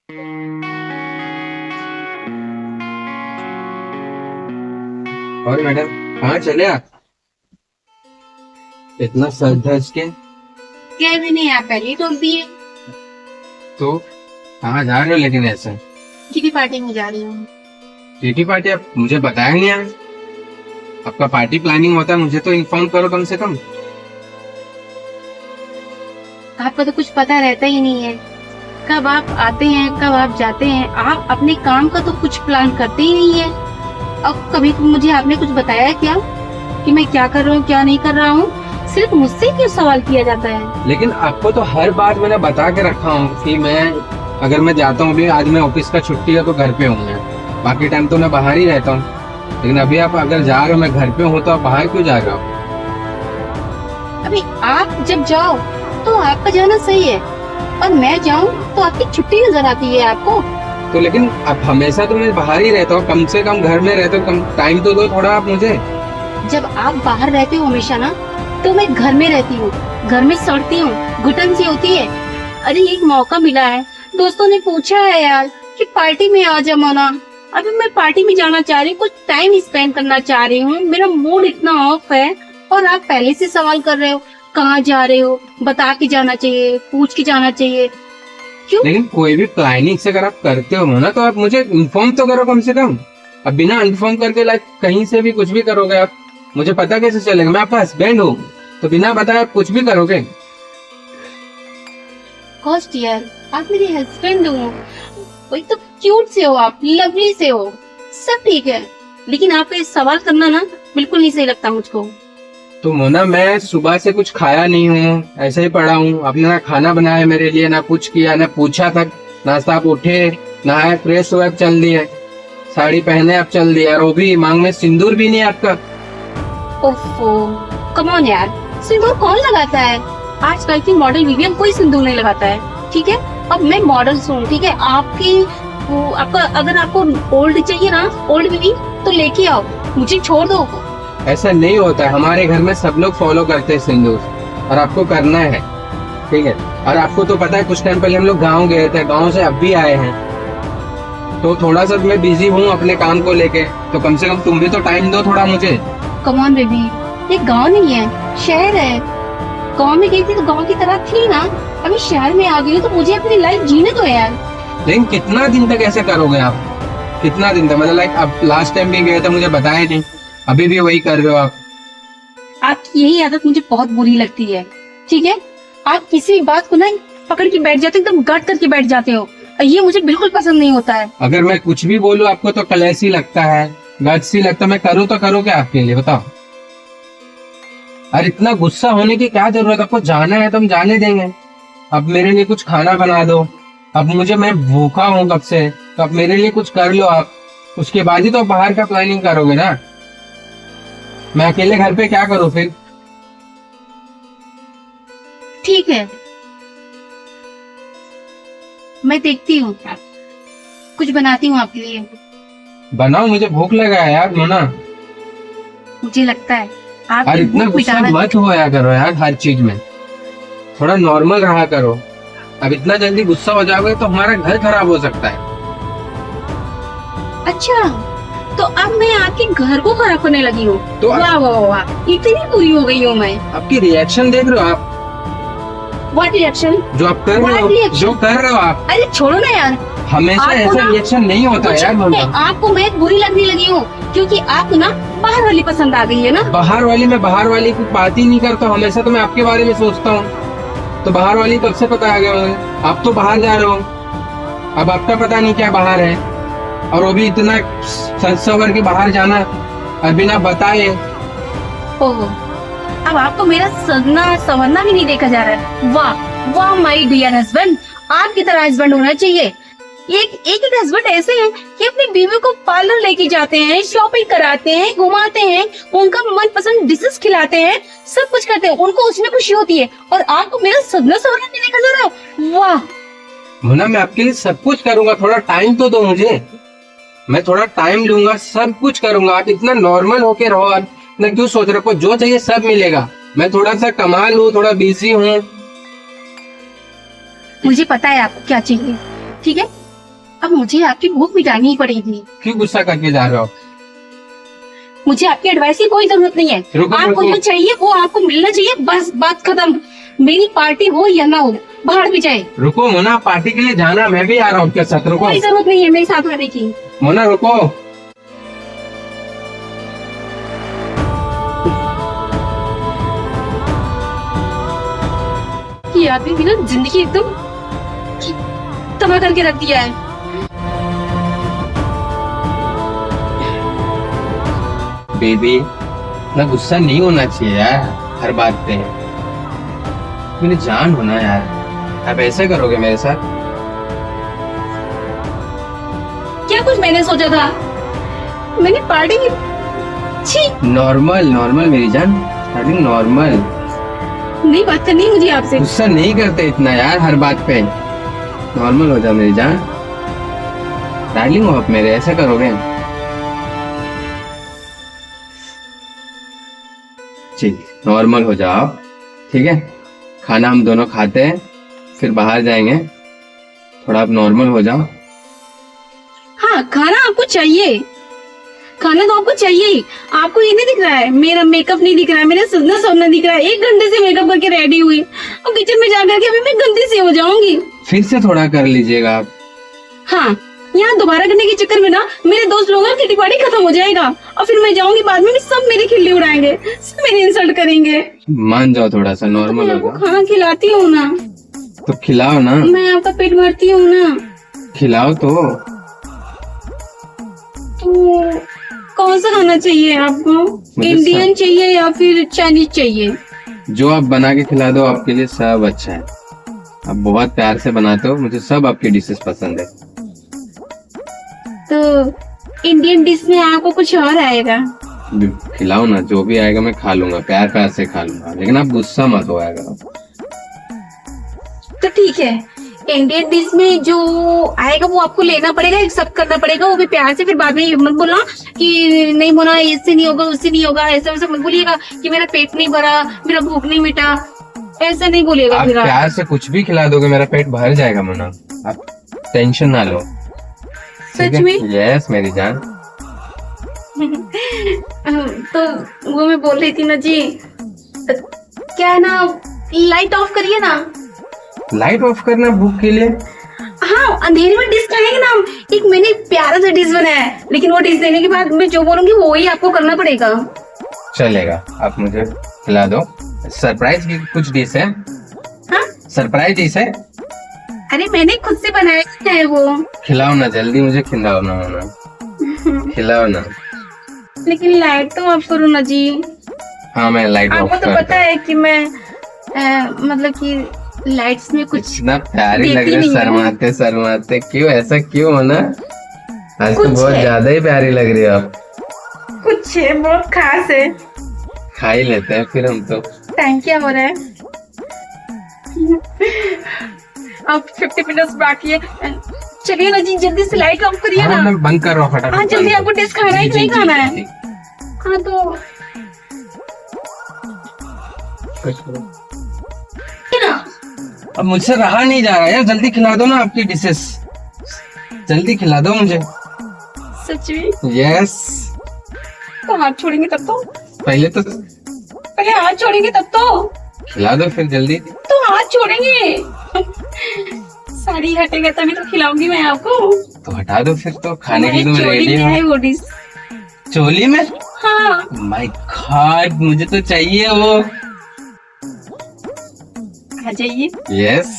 और मैडम, कहाँ चले आप? इतना सर धज के। कह भी नहीं, आप पहले ही टोक दिए। तो कहाँ जा रहे हो लेकिन ऐसे? किटी पार्टी में जा रही हूँ। Kitty party? आप मुझे बताया नहीं यार। आपका पार्टी प्लानिंग होता है, मुझे तो इन्फॉर्म करो कम से कम। आपका तो कुछ पता रहता ही नहीं है, कब आप आते हैं कब आप जाते हैं। आप अपने काम का तो कुछ प्लान करते ही नहीं है। अब कभी मुझे आपने कुछ बताया क्या कि मैं क्या कर रहा हूँ क्या नहीं कर रहा हूँ? सिर्फ मुझसे क्यों सवाल किया जाता है? लेकिन आपको तो हर बात मैंने बता के रखा हूँ कि अगर मैं जाता हूँ, अभी आज मैं ऑफिस का छुट्टी है तो घर पे हूँ मैं, बाकी टाइम तो मैं बाहर ही रहता हूँ। लेकिन अभी आप अगर जा रहे हो, मैं घर पे हूँ, तो आप बाहर क्यों जा रहे हो? अभी आप जब जाओ तो आपका जाना सही है, और मैं जाऊँ तो आपकी छुट्टी नजर आती है आपको। तो लेकिन अब हमेशा तो मैं बाहर ही रहता हूँ, कम से कम घर में रहता हूँ, कम टाइम तो दो थोड़ा आप मुझे। जब आप बाहर रहते हो हमेशा ना, तो मैं घर में रहती हूँ, घर में सड़ती हूँ, घुटन सी होती है। अरे एक मौका मिला है, दोस्तों ने पूछा है यार कि पार्टी में आ जा मोना। अभी मैं पार्टी में जाना चाह रही हूँ, कुछ टाइम स्पेंड करना चाह रही हूँ, मेरा मूड इतना ऑफ है, और आप पहले से सवाल कर रहे हो कहाँ जा रहे हो, बता के जाना चाहिए, पूछ के जाना चाहिए। क्यों? लेकिन कोई भी प्लानिंग से अगर आप करते हो ना, तो आप मुझे इन्फॉर्म तो करो कम से कम। अब बिना इन्फॉर्म करके लाइक कहीं से भी कुछ भी करोगे आप, मुझे पता कैसे चलेगा? मैं आपका हस्बैंड हूँ, तो बिना बताए आप कुछ भी करोगे? कॉस्ट यार, आप मेरे हस्बैंड हो, वही तो क्यूट से हो, आप लवली से हो, सब ठीक है, लेकिन आपका ये सवाल करना ना बिल्कुल नहीं सही लगता मुझको। तो मोना, मैं सुबह से कुछ खाया नहीं हूँ, ऐसे ही पड़ा हूँ। आपने ना खाना बनाया मेरे लिए, ना कुछ किया, ना पूछा तक। नाश्ता आप उठे, नहाए, फ्रेश हुए, आप चल दिए, साड़ी पहने आप चल दिए, और वो भी मांग में सिंदूर भी नहीं आपका। ओफो, कम ऑन यार, सिंदूर कौन लगाता है? आजकल की मॉडल बीवियां कोई सिंदूर नहीं लगाता है, ठीक है? अब मैं मॉडल हूँ, ठीक है? आपका अगर आपको ओल्ड चाहिए ना, ओल्ड बीवी, तो लेके आओ, मुझे छोड़ दो। ऐसा नहीं होता है, हमारे घर में सब लोग फॉलो करते हैं सिंदूर, और आपको करना है, ठीक है? और आपको तो पता है, कुछ टाइम पहले हम लोग गाँव गए थे, गाँव से अब भी आए हैं, तो थोड़ा सा मैं बिजी हूँ अपने काम को लेके, तो कम से कम तुम भी तो टाइम दो थोड़ा मुझे। कम ऑन बेबी, ये गांव नहीं है, शहर है। गांव में गई थी तो गांव की तरह थी ना, अभी शहर में आ गई हूँ तो मुझे अपनी लाइफ जीने दो यार। लेकिन कितना दिन तक ऐसे करोगे आप? कितना दिन तक? मतलब लाइक अब लास्ट टाइम भी गए थे, मुझे बताया नहीं, अभी भी वही कर रहे हो आप। आपकी यही आदत मुझे बहुत बुरी लगती है, ठीक है? आप किसी भी बात को ना पकड़ के बैठ जाते हो, एकदम गट करके बैठ जाते हो, और ये मुझे बिल्कुल पसंद नहीं होता है। अगर मैं कुछ भी बोलूं आपको तो कलेसी लगता है, गट्सी लगता है। मैं करूँ तो करूँ क्या आपके लिए, बताओ? और इतना गुस्सा होने की क्या जरूरत? आपको जाना है तो हम जाने देंगे। अब मेरे लिए कुछ खाना बना दो। अब मैं भूखा हूँ कब से, तो अब मेरे लिए कुछ कर लो आप, उसके बाद ही तो बाहर का प्लानिंग करोगे ना। मैं अकेले घर पे क्या करूँ फिर? ठीक है, मैं देखती हूँ, कुछ बनाती हूँ आपके लिए। बनाओ, मुझे भूख लगा है यार मोना। मुझे लगता है आप और इतना गुस्सा मत होया करो यार, हर चीज में थोड़ा नॉर्मल रहा करो। अब इतना जल्दी गुस्सा हो जाओगे तो हमारा घर खराब हो सकता है। अच्छा, तो अब मैं आपके घर को खराब करने लगी हूँ? तो वाह वाह वाह, इतनी बुरी हो गई हूँ मैं। आपकी रिएक्शन देख रहे हो आप? What reaction? जो आप कर रहे हो, जो कर रहे हो आप। अरे छोड़ो ना यार, हमेशा ऐसा रिएक्शन नहीं होता यार मोना। आपको मैं बुरी लगने लगी हूँ क्योंकि आपको ना बाहर वाली पसंद आ गई है ना। बाहर वाली? मैं बाहर वाली की बात ही नहीं करता, हमेशा तो मैं आपके बारे में सोचता हूँ। तो बाहर वाली कब से पता आ गया मुझे? आप तो बाहर जा रहे हो, अब आपका पता नहीं क्या बाहर है, और वो भी इतना सज सवर के बाहर जाना और बिना बताए। ओह, अब आपको मेरा सजना संवरना भी नहीं देखा जा रहा है। वाह वाह माय डियर हस्बैंड, आपकी तरह हस्बैंड होना चाहिए। एक हस्बैंड ऐसे हैं कि अपनी बीवी को पार्लर लेके जाते हैं, शॉपिंग कराते हैं, घुमाते हैं, उनका मनपसंद डिशेस खिलाते हैं, सब कुछ करते हैं, उनको उसमें खुशी होती है, और आपको मेरा सजना संवरना नहीं देखा जा रहा है। वाह मुन्ना, मैं आपके लिए सब कुछ करूंगा, थोड़ा टाइम तो दो मुझे। मैं थोड़ा टाइम लूंगा, सब कुछ करूंगा। आप इतना नॉर्मल होके रहो, आप इतना क्यों सोच रहे हो? जो चाहिए सब मिलेगा। मैं थोड़ा सा कमाल हूँ, थोड़ा बिजी हूँ। मुझे पता है आपको क्या चाहिए, ठीक है? अब मुझे आपकी भूख मिटानी ही पड़ेगी। क्यों गुस्सा करके जा रहे हो? मुझे आपकी एडवाइस की कोई जरूरत नहीं है। रुको, आपको रुको। जो चाहिए वो आपको मिलना चाहिए, बस बात खत्म। मेरी पार्टी हो या ना हो, बाहर भी जाए, रुको मोना, पार्टी के लिए जाना, मैं भी आ रहा हूँ आपके साथ। रुको कोई जरूरत नहीं है मेरे साथ रहने की। मोना, रुको। ये आदमी भी ना जिंदगी एकदम तबाह करके रख दिया है। बेबी, ना गुस्सा नहीं होना चाहिए यार हर बात पे। मेरी जान होना यार, आप ऐसे करोगे मेरे साथ? क्या कुछ मैंने सोचा था? मैंने पार्टी की छी नॉर्मल नॉर्मल मेरी जान, डार्लिंग नॉर्मल। नहीं बात करनी मुझे आपसे। गुस्सा नहीं करते इतना यार हर बात पे। नॉर्मल हो जाओ मेरी जान, डार्लिंग हो आप मेरे, ऐसा करोगे? ठीक, नॉर्मल हो जाओ आप, ठीक है? खाना हम दोनों खाते हैं, फिर बाहर जाएंगे। थोड़ा आप नॉर्मल हो जाओ। हाँ, खाना आपको चाहिए, खाना तो आपको चाहिए ही। आपको ये नहीं दिख रहा है, मेरा मेकअप नहीं दिख रहा है, मेरा सजना सवरना दिख रहा है। 1 घंटे से मेकअप करके रेडी हुई और किचन में जाकर के अभी मैं गंदी सी हो जाऊंगी। फिर से थोड़ा कर लीजिएगा आप। हाँ, यहाँ दोबारा करने के चक्कर में ना मेरे दोस्त लोगों का किटी पार्टी खत्म हो जाएगा और फिर मैं जाऊंगी, बाद में भी सब मेरी खिल्ली उड़ाएंगे, सब मेरी इंसल्ट करेंगे। मान जाओ, थोड़ा सा नॉर्मल मैं हो आपको जाओ। खाना खिलाती हूँ ना, तो खिलाओ ना, मैं आपका पेट भरती हूँ ना। खिलाओ तो। तो कौन सा खाना चाहिए आपको? मुझे इंडियन चाहिए या फिर चाइनीज चाहिए? जो आप बना के खिला दो, आपके लिए सब अच्छा है। आप बहुत प्यार से बनाते हो, मुझे सब आपकी डिशेस पसंद है। तो इंडियन डिश में आपको कुछ और आएगा? खिलाओ ना, जो भी आएगा मैं खा लूंगा, प्यार प्यार से खा लूंगा, लेकिन आप गुस्सा मत हो आएगा। तो ठीक है, इंडियन डिश में जो आएगा वो आपको लेना पड़ेगा, एक्सेप्ट करना पड़ेगा, वो भी प्यार से। फिर बाद में ये मत बोलना कि नहीं बोला, इससे नहीं होगा, उससे नहीं होगा, ऐसा वैसा मत बोलिएगा कि मेरा पेट नहीं भरा, मेरा भूख नहीं मिटा, ऐसा नहीं बोलिएगा। आप फिर आप प्यार से कुछ भी खिला दोगे, मेरा पेट भर जाएगा मोना, आप टेंशन ना लो। सच में? यस मेरी जान। तो वो मैं बोल रही थी ना जी, क्या है ना, लाइट ऑफ करिए ना। लाइट ऑफ करना भूख के लिए? हाँ, अंधेरे में डिश खाएंगे ना हम। एक मैंने प्यारा सा डिश बनाया है, लेकिन वो डिश देने के बाद मैं जो बोलूंगी वो ही आपको करना पड़ेगा। चलेगा, आप मुझे खिला दो। सरप्राइज की कुछ डिश है? हाँ? सरप्राइज डिश है? अरे मैंने खुद से बनाया है वो। खिलाओ ना जल्दी, मुझे खिलाओ ना मोना, खिलाओ ना। लेकिन लाइट तो ऑफ करो ना जी। हाँ, मैं लाइट ऑफ आपको तो करता पता है कि मैं मतलब कि लाइट्स में कुछ इतना प्यारी लग देती रही है, नहीं है। शर्माते शर्माते। क्यों ऐसा क्यों होना? आज तो कुछ बहुत है। ज्यादा ही प्यारी लग रही है आप। कुछ है, बहुत खास है। खा ही लेते हैं फिर हम तो। टाइम क्या हो रहा है? अब 50 मिनट्स बाकी है। चलिए ना जी, जल्दी से लाइट ऑफ करिए हाँ, ना। मैं बंद कर रहा हूँ फटाफट। हाँ, जल्दी, आपको डिश खाना है कि नहीं खाना है? हाँ तो ना, अब मुझसे रहा नहीं जा रहा यार, जल्दी खिला दो ना आपकी डिशेस, जल्दी खिला दो मुझे। सच में? यस। तो हाथ छोड़ेंगे तब तो? पहले तो पहले हाथ छोड़ेंगे तब तो? खिला दो फिर जल्दी। तो हाथ छोड़ेंगे, साड़ी हटेगा तभी तो खिलाऊंगी मैं आपको। तो हटा दो फिर, तो खाने के लिए हमारी तो चोली रेडी में है हूँ। वो डिश। चोली में? हाँ, माय गॉड, मुझे तो चाहिए वो। आ जाइए। यस।